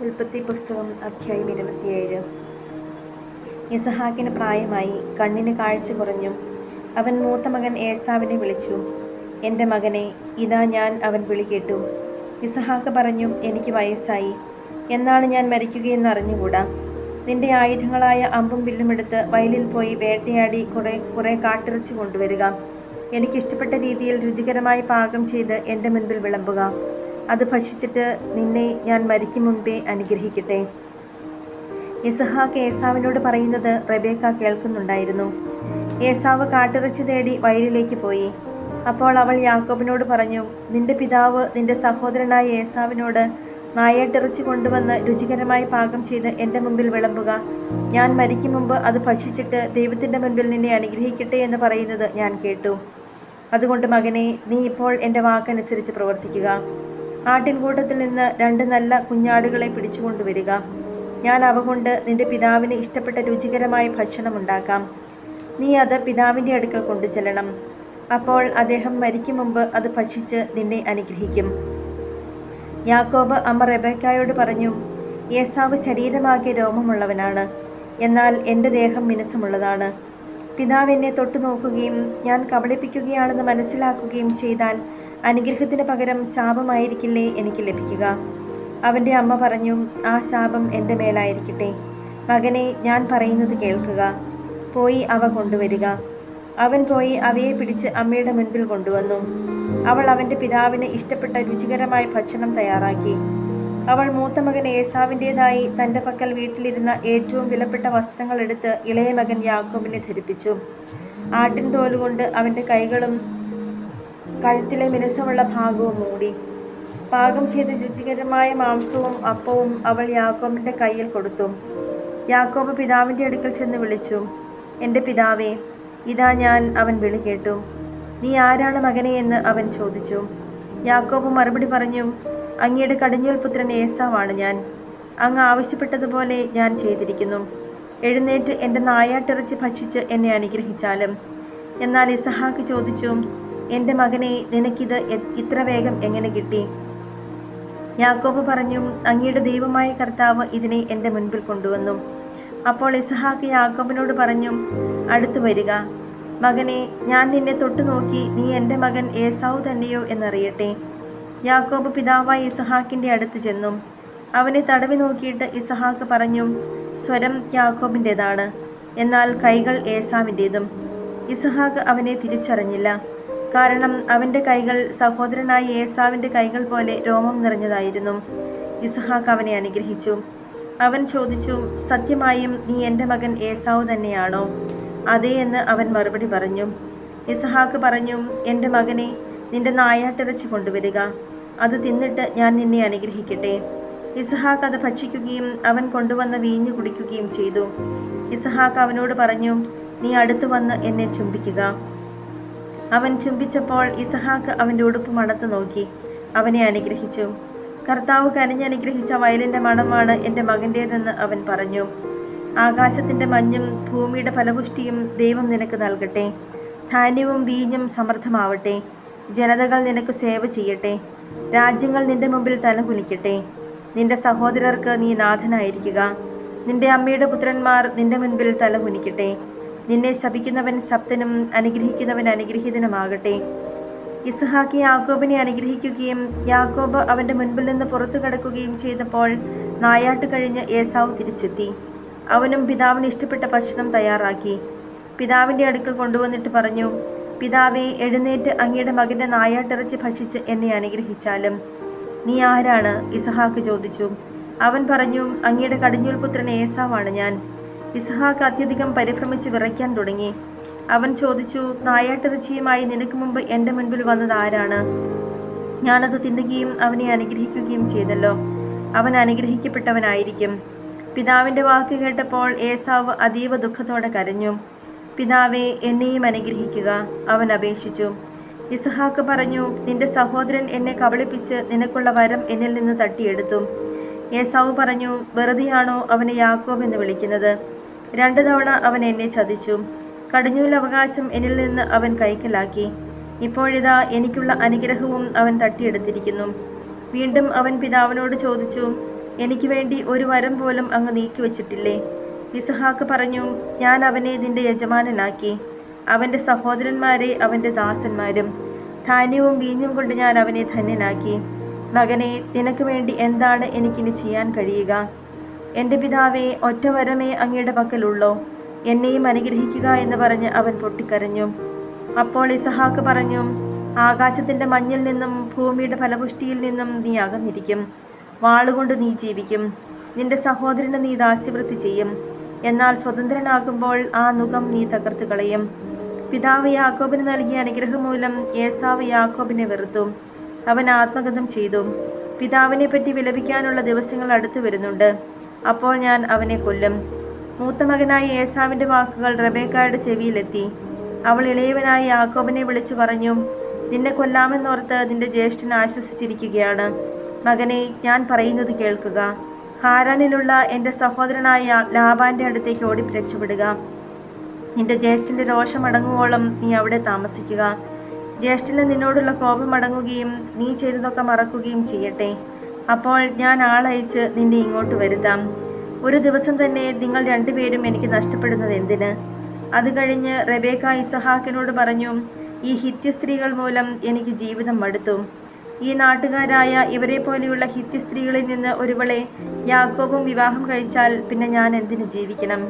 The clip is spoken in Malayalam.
ഉൽപ്പത്തി പുസ്തകം അധ്യായം 27. ഇസഹാക്കിന് പ്രായമായി, കണ്ണിന് കാഴ്ച കുറഞ്ഞു. അവൻ മൂത്ത മകൻ ഏസാവിനെ വിളിച്ചു, എൻ്റെ മകനെ, ഇതാ ഞാൻ അവൻ വിളി കേട്ടു. ഇസഹാക്ക് പറഞ്ഞു, എനിക്ക് വയസ്സായി, എന്നാണ് ഞാൻ മരിക്കുകയെന്ന് അറിഞ്ഞുകൂടാ. നിന്റെ ആയുധങ്ങളായ അമ്പും വില്ലുമെടുത്ത് വയലിൽ പോയി വേട്ടയാടി കുറെ കാട്ടിറച്ചി കൊണ്ടുവരിക. എനിക്കിഷ്ടപ്പെട്ട രീതിയിൽ രുചികരമായി പാകം ചെയ്ത് എൻ്റെ മുൻപിൽ വിളമ്പുക. അത് ഭക്ഷിച്ചിട്ട് നിന്നെ ഞാൻ മരിക്കും മുൻപേ അനുഗ്രഹിക്കട്ടെ. ഇസഹാക്ക് ഏസാവിനോട് പറയുന്നത് റെബേക്ക കേൾക്കുന്നുണ്ടായിരുന്നു. ഏസാവ് കാട്ടിറച്ചി തേടി വയലിലേക്ക് പോയി. അപ്പോൾ അവൾ യാക്കോബിനോട് പറഞ്ഞു, നിന്റെ പിതാവ് നിന്റെ സഹോദരനായ ഏസാവിനോട് നായാട്ടിറച്ചി കൊണ്ടുവന്ന് രുചികരമായി പാകം ചെയ്ത് എൻ്റെ മുമ്പിൽ വിളമ്പുക. ഞാൻ മരിക്കും മുമ്പ് അത് ഭക്ഷിച്ചിട്ട് ദൈവത്തിൻ്റെ മുൻപിൽ നിന്നെ അനുഗ്രഹിക്കട്ടെ എന്ന് പറയുന്നത് ഞാൻ കേട്ടു. അതുകൊണ്ട് മകനെ, നീ ഇപ്പോൾ എൻ്റെ വാക്കനുസരിച്ച് പ്രവർത്തിക്കുക. ആട്ടിൻകൂട്ടത്തിൽ നിന്ന് 2 നല്ല കുഞ്ഞാടുകളെ പിടിച്ചുകൊണ്ടുവരിക. ഞാൻ അവ കൊണ്ട് നിന്റെ പിതാവിന് ഇഷ്ടപ്പെട്ട രുചികരമായ ഭക്ഷണം ഉണ്ടാക്കാം. നീ അത് പിതാവിൻ്റെ അടുക്കൽ കൊണ്ടുചെല്ലണം. അപ്പോൾ അദ്ദേഹം മരിക്കും മുമ്പ് അത് ഭക്ഷിച്ച് നിന്നെ അനുഗ്രഹിക്കും. യാക്കോബ് അമ്മ റെബേക്കായോട് പറഞ്ഞു, ഏസാവ് ശരീരമാകെ രോമമുള്ളവനാണ്, എന്നാൽ എൻ്റെ ദേഹം മിനുസമുള്ളതാണ്. പിതാവ് എന്നെ തൊട്ടു നോക്കുകയും ഞാൻ കബളിപ്പിക്കുകയാണെന്ന് മനസ്സിലാക്കുകയും ചെയ്താൽ അനുഗ്രഹത്തിന് പകരം ശാപമായിരിക്കില്ലേ എനിക്ക് ലഭിക്കുക? അവൻ്റെ അമ്മ പറഞ്ഞു, ആ ശാപം എൻ്റെ മേലായിരിക്കട്ടെ. മകനെ, ഞാൻ പറയുന്നത് കേൾക്കുക. പോയി അവ കൊണ്ടുവരിക. അവൻ പോയി അവയെ പിടിച്ച് അമ്മയുടെ മുൻപിൽ കൊണ്ടുവന്നു. അവൾ അവൻ്റെ പിതാവിന് ഇഷ്ടപ്പെട്ട രുചികരമായ ഭക്ഷണം തയ്യാറാക്കി. അവൾ മൂത്ത മകൻ ഏസാവിൻ്റേതായി തൻ്റെ പക്കൽ വീട്ടിലിരുന്ന ഏറ്റവും വിലപ്പെട്ട വസ്ത്രങ്ങൾ എടുത്ത് ഇളയ മകൻ യാക്കോബിനെ ധരിപ്പിച്ചു. ആട്ടിൻ തോലുകൊണ്ട് അവൻ്റെ കൈകളും കഴുത്തിലെ മിനുസമുള്ള ഭാഗവും മൂടി. പാകം ചെയ്ത് രുചികരമായ മാംസവും അപ്പവും അവൾ യാക്കോബിൻ്റെ കയ്യിൽ കൊടുത്തു. യാക്കോബ് പിതാവിൻ്റെ അടുക്കൽ ചെന്ന് വിളിച്ചു, എൻ്റെ പിതാവേ, ഇതാ ഞാൻ അവൻ വിളി കേട്ടു. നീ ആരാണ് മകനെ എന്ന് അവൻ ചോദിച്ചു. യാക്കോബ് മറുപടി പറഞ്ഞു, അങ്ങയുടെ കടിഞ്ഞൂൽ പുത്രൻ ഏസാവാണ് ഞാൻ. അങ്ങ് ആവശ്യപ്പെട്ടതുപോലെ ഞാൻ ചെയ്തിരിക്കുന്നു. എഴുന്നേറ്റ് എൻ്റെ നായാട്ടിറച്ചി ഭക്ഷിച്ച് എന്നെ അനുഗ്രഹിച്ചാലും. എന്നാൽ ഇസഹാക്ക് ചോദിച്ചു, എൻ്റെ മകനെ, നിനക്കിത് ഇത്ര വേഗം എങ്ങനെ കിട്ടി? യാക്കോബ് പറഞ്ഞു, അങ്ങയുടെ ദൈവമായ കർത്താവ് ഇതിനെ എൻ്റെ മുൻപിൽ കൊണ്ടുവന്നു. അപ്പോൾ ഇസഹാക്ക് യാക്കോബിനോട് പറഞ്ഞു, അടുത്തു വരിക. മകനെ, ഞാൻ നിന്നെ തൊട്ടു നോക്കി നീ എൻ്റെ മകൻ ഏസാവ് തന്നെയോ എന്നറിയട്ടെ. യാക്കോബ് പിതാവായ ഇസഹാക്കിൻ്റെ അടുത്ത് ചെന്നു. അവനെ തടവി നോക്കിയിട്ട് ഇസഹാക്ക് പറഞ്ഞു, സ്വരം യാക്കോബിൻ്റേതാണ്, എന്നാൽ കൈകൾ ഏസാവിൻ്റേതും. ഇസഹാക്ക് അവനെ തിരിച്ചറിഞ്ഞില്ല, കാരണം അവൻ്റെ കൈകൾ സഹോദരനായ ഏസാവിൻ്റെ കൈകൾ പോലെ രോമം നിറഞ്ഞതായിരുന്നു. ഇസഹാക്ക് അവനെ അനുഗ്രഹിച്ചു. അവൻ ചോദിച്ചു, സത്യമായും നീ എൻ്റെ മകൻ ഏസാവ് തന്നെയാണോ? അതേ എന്ന് അവൻ മറുപടി പറഞ്ഞു. ഇസഹാക്ക് പറഞ്ഞു, എൻ്റെ മകനെ, നിന്റെ നായാട്ടിറച്ചി കൊണ്ടുവരിക. അത് തിന്നിട്ട് ഞാൻ നിന്നെ അനുഗ്രഹിക്കട്ടെ. ഇസഹാക്ക് അത് ഭക്ഷിക്കുകയും അവൻ കൊണ്ടുവന്ന വീഞ്ഞു കുടിക്കുകയും ചെയ്തു. ഇസഹാക്ക് അവനോട് പറഞ്ഞു, നീ അടുത്തു വന്ന് എന്നെ ചുംബിക്കുക. അവൻ ചുംബിച്ചപ്പോൾ ഇസഹാക്ക് അവൻ്റെ ഉടുപ്പ് മണത്ത് നോക്കി അവനെ അനുഗ്രഹിച്ചു. കർത്താവ് കനിഞ്ഞനുഗ്രഹിച്ച വയലിൻ്റെ മണമാണ് എൻ്റെ മകൻ്റേതെന്ന് അവൻ പറഞ്ഞു. ആകാശത്തിൻ്റെ മഞ്ഞും ഭൂമിയുടെ ഫലപുഷ്ടിയും ദൈവം നിനക്ക് നൽകട്ടെ. ധാന്യവും വീഞ്ഞും സമൃദ്ധമാവട്ടെ. ജനതകൾ നിനക്ക് സേവ ചെയ്യട്ടെ. രാജ്യങ്ങൾ നിന്റെ മുമ്പിൽ തലകുനിക്കട്ടെ. നിന്റെ സഹോദരർക്ക് നീ നാഥനായിരിക്കുക. നിന്റെ അമ്മയുടെ പുത്രന്മാർ നിന്റെ മുൻപിൽ തലകുനിക്കട്ടെ. നിന്നെ ശപിക്കുന്നവൻ ശബ്ദനും അനുഗ്രഹിക്കുന്നവൻ അനുഗ്രഹീതനുമാകട്ടെ. ഇസഹാക്ക് യാക്കോബിനെ അനുഗ്രഹിക്കുകയും യാക്കോബ് അവൻ്റെ മുൻപിൽ നിന്ന് പുറത്തു കടക്കുകയും ചെയ്തപ്പോൾ നായാട്ട് കഴിഞ്ഞ് ഏസാവ് തിരിച്ചെത്തി. അവനും പിതാവിന് ഇഷ്ടപ്പെട്ട ഭക്ഷണം തയ്യാറാക്കി പിതാവിൻ്റെ അടുക്കൽ കൊണ്ടുവന്നിട്ട് പറഞ്ഞു, പിതാവേ, എഴുന്നേറ്റ് അങ്ങയുടെ മകൻ്റെ നായാട്ടിറച്ചി ഭക്ഷിച്ച് എന്നെ അനുഗ്രഹിച്ചാലും. നീ ആരാണ്? ഇസഹാക്ക് ചോദിച്ചു. അവൻ പറഞ്ഞു, അങ്ങയുടെ കടിഞ്ഞൂൽ പുത്രൻ ഏസാവാണ് ഞാൻ. ഇസഹാക്ക് അത്യധികം പരിഭ്രമിച്ച് വിറയ്ക്കാൻ തുടങ്ങി. അവൻ ചോദിച്ചു, നായാട്ടിറച്ചിയുമായി നിനക്ക് മുമ്പ് എൻ്റെ മുൻപിൽ വന്നത് ആരാണ്? ഞാനത് തിന്നുകയും അവനെ അനുഗ്രഹിക്കുകയും ചെയ്തല്ലോ. അവൻ അനുഗ്രഹിക്കപ്പെട്ടവനായിരിക്കും. പിതാവിൻ്റെ വാക്ക് കേട്ടപ്പോൾ ഏസാവ് അതീവ ദുഃഖത്തോടെ കരഞ്ഞു. പിതാവേ, എന്നെയും അനുഗ്രഹിക്കുക, അവൻ അപേക്ഷിച്ചു. ഇസഹാക്ക് പറഞ്ഞു, നിന്റെ സഹോദരൻ എന്നെ കബളിപ്പിച്ച് നിനക്കുള്ള വരം എന്നിൽ നിന്ന് തട്ടിയെടുത്തു. ഏസാവ് പറഞ്ഞു, വെറുതെയാണോ അവനെ യാക്കോബ് എന്ന് വിളിക്കുന്നത്? 2 തവണ അവൻ എന്നെ ചതിച്ചു. കടിഞ്ഞൂൽ അവകാശം എന്നിൽ നിന്ന് അവൻ കൈക്കലാക്കി. ഇപ്പോഴിതാ എനിക്കുള്ള അനുഗ്രഹവും അവൻ തട്ടിയെടുത്തിരിക്കുന്നു. വീണ്ടും അവൻ പിതാവിനോട് ചോദിച്ചു, എനിക്ക് വേണ്ടി ഒരു വരം പോലും അങ്ങ് നീക്കിവച്ചിട്ടില്ലേ? ഇസഹാക്ക് പറഞ്ഞു, ഞാൻ അവനെ നിന്റെ യജമാനനാക്കി, അവൻ്റെ സഹോദരന്മാരെ അവൻ്റെ ദാസന്മാരും, ധാന്യവും വീഞ്ഞും കൊണ്ട് ഞാൻ അവനെ ധന്യനാക്കി. മകനെ, നിനക്ക് വേണ്ടി എന്താണ് എനിക്കിനി ചെയ്യാൻ കഴിയുക? എൻ്റെ പിതാവേ, ഒറ്റ വരമേ അങ്ങയുടെ പക്കലുള്ളോ? എന്നെയും അനുഗ്രഹിക്കുക എന്ന് പറഞ്ഞ് അവൻ പൊട്ടിക്കരഞ്ഞു. അപ്പോൾ ഇസഹാക്ക് പറഞ്ഞു, ആകാശത്തിൻ്റെ മഞ്ഞിൽ നിന്നും ഭൂമിയുടെ ഫലപുഷ്ടിയിൽ നിന്നും നീ അകന്നിരിക്കും. വാളുകൊണ്ട് നീ ജീവിക്കും. നിന്റെ സഹോദരന് നീ ദാസ്യവൃത്തി ചെയ്യും. എന്നാൽ സ്വതന്ത്രനാകുമ്പോൾ ആ നുകം നീ തകർത്ത് കളയും. പിതാവ് യാക്കോബിന് നൽകിയ അനുഗ്രഹം മൂലം ഏസാവ് യാക്കോബിനെ വെറുത്തു. അവൻ ആത്മഗതം ചെയ്തു. പിതാവിനെ പറ്റി വിലപിക്കാനുള്ള ദിവസങ്ങൾ അടുത്തു വരുന്നുണ്ട്. അപ്പോൾ ഞാൻ അവനെ കൊല്ലും. മൂത്ത മകനായ ഏസാവിൻ്റെ വാക്കുകൾ റബേക്കായുടെ ചെവിയിലെത്തി. അവൾ ഇളയവനായ യാക്കോബിനെ വിളിച്ചു പറഞ്ഞു, നിന്നെ കൊല്ലാമെന്നോർത്ത് നിന്റെ ജ്യേഷ്ഠൻ ആശ്വസിച്ചിരിക്കുകയാണ്. മകനെ, ഞാൻ പറയുന്നത് കേൾക്കുക. ഹാരാനിലുള്ള എൻ്റെ സഹോദരനായ ലാബാൻ്റെ അടുത്തേക്ക് ഓടി രക്ഷപ്പെടുക. നിന്റെ ജ്യേഷ്ഠൻ്റെ രോഷമടങ്ങുവോളം നീ അവിടെ താമസിക്കുക. ജ്യേഷ്ഠന് നിന്നോടുള്ള കോപം അടങ്ങുകയും നീ ചെയ്തതൊക്കെ മറക്കുകയും ചെയ്യട്ടെ. അപ്പോൾ ഞാൻ ആളയച്ച് നിന്നെ ഇങ്ങോട്ട് വരുത്താം. ഒരു ദിവസം തന്നെ നിങ്ങൾ രണ്ടുപേരും എനിക്ക് നഷ്ടപ്പെടുന്നത് എന്തിന്? അത് കഴിഞ്ഞ് റെബേക്ക ഇസഹാക്കിനോട് പറഞ്ഞു, ഈ ഹിത്യ സ്ത്രീകൾ മൂലം എനിക്ക് ജീവിതം മടുത്തു. ഈ നാട്ടുകാരായ ഇവരെ പോലെയുള്ള ഹിത്യ സ്ത്രീകളിൽ നിന്ന് ഒരുവളെ യാക്കോബും വിവാഹം കഴിച്ചാൽ പിന്നെ ഞാൻ എന്തിനു ജീവിക്കണം?